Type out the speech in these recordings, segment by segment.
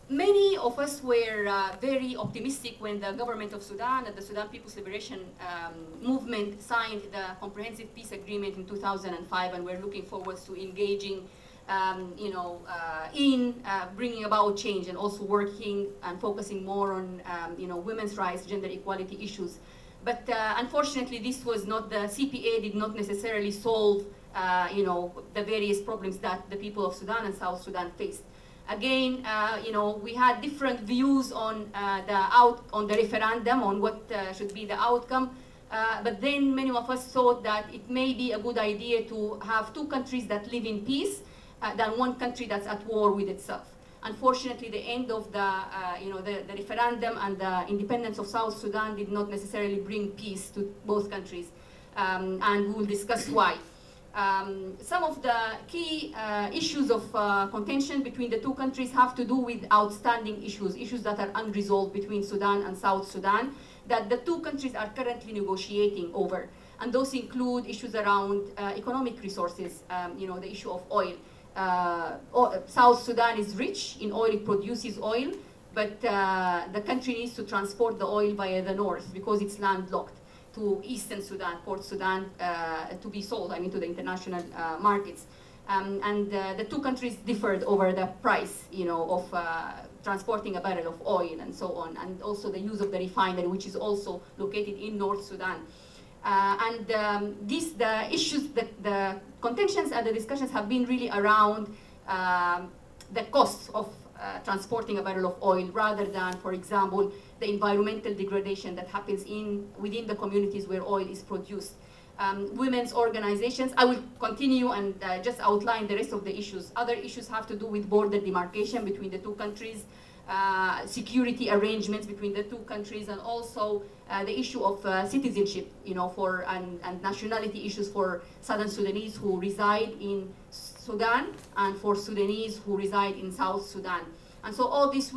Many of us were very optimistic when the government of Sudan and the Sudan People's Liberation Movement signed the Comprehensive Peace Agreement in 2005, and we're looking forward to engaging in bringing about change and also working and focusing more on women's rights, gender equality issues. But unfortunately, this was not, the CPA did not necessarily solve the various problems that the people of Sudan and South Sudan faced. Again, we had different views on the referendum, on what should be the outcome. But then many of us thought that it may be a good idea to have two countries that live in peace than one country that's at war with itself. Unfortunately, the end of the referendum and the independence of South Sudan did not necessarily bring peace to both countries, and we will discuss why. Some of the key issues of contention between the two countries have to do with outstanding issues that are unresolved between Sudan and South Sudan, that the two countries are currently negotiating over. And those include issues around economic resources, the issue of oil. South Sudan is rich in oil, it produces oil, but the country needs to transport the oil via the north because it's landlocked to Eastern Sudan, Port Sudan, to be sold, to the international markets. The two countries differed over the price, of transporting a barrel of oil and so on, and also the use of the refinery, which is also located in North Sudan. The issues, the contentions and the discussions have been really around the costs of transporting a barrel of oil rather than, for example, the environmental degradation that happens within the communities where oil is produced. Women's organizations, I will continue and just outline the rest of the issues. Other issues have to do with border demarcation between the two countries, security arrangements between the two countries, and also the issue of citizenship, and nationality issues for Southern Sudanese who reside in Sudan and for Sudanese who reside in South Sudan. And so all these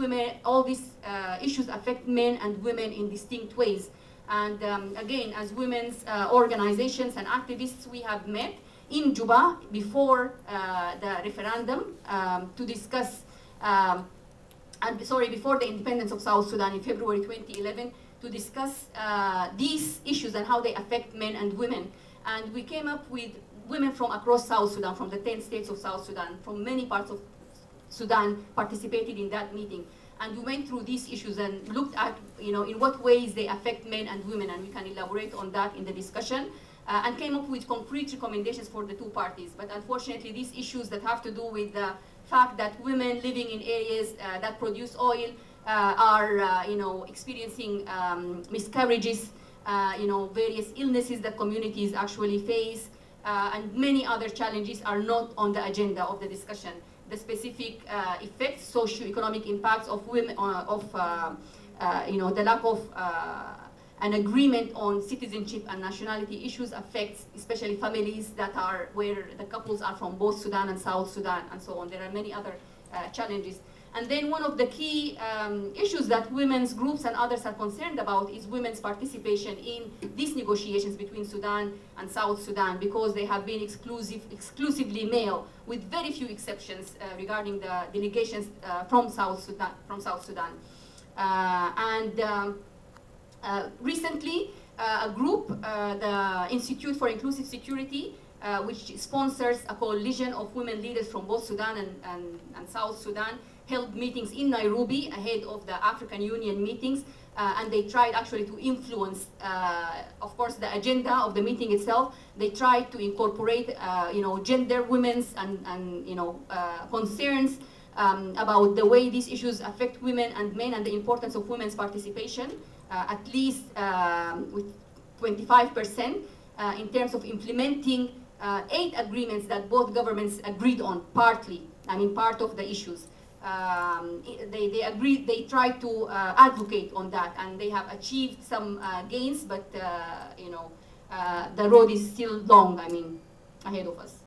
issues affect men and women in distinct ways. And again, as women's organizations and activists, we have met in Juba before the referendum to discuss, before the independence of South Sudan in February 2011, to discuss these issues and how they affect men and women. And we came up with women from across South Sudan, from the 10 states of South Sudan, from many parts of Sudan participated in that meeting. And we went through these issues and looked at, in what ways they affect men and women, and we can elaborate on that in the discussion, and came up with concrete recommendations for the two parties. But unfortunately, these issues that have to do with the fact that women living in areas that produce oil are, experiencing miscarriages, various illnesses that communities actually face, and many other challenges are not on the agenda of the discussion. The specific effects, socio-economic impacts of women, the lack of an agreement on citizenship and nationality issues affects especially families that are where the couples are from both Sudan and South Sudan and so on. There are many other challenges. And then one of the key issues that women's groups and others are concerned about is women's participation in these negotiations between Sudan and South Sudan, because they have been exclusively male, with very few exceptions regarding the delegations from South Sudan. Recently, a group, the Institute for Inclusive Security, which sponsors a coalition of women leaders from both Sudan and South Sudan, held meetings in Nairobi ahead of the African Union meetings, and they tried actually to influence, of course, the agenda of the meeting itself. They tried to incorporate, gender, women's, and concerns about the way these issues affect women and men and the importance of women's participation, at least with 25%, in terms of implementing 8 agreements that both governments agreed on, partly, part of the issues. They tried to advocate on that, and they have achieved some gains, but the road is still long, ahead of us.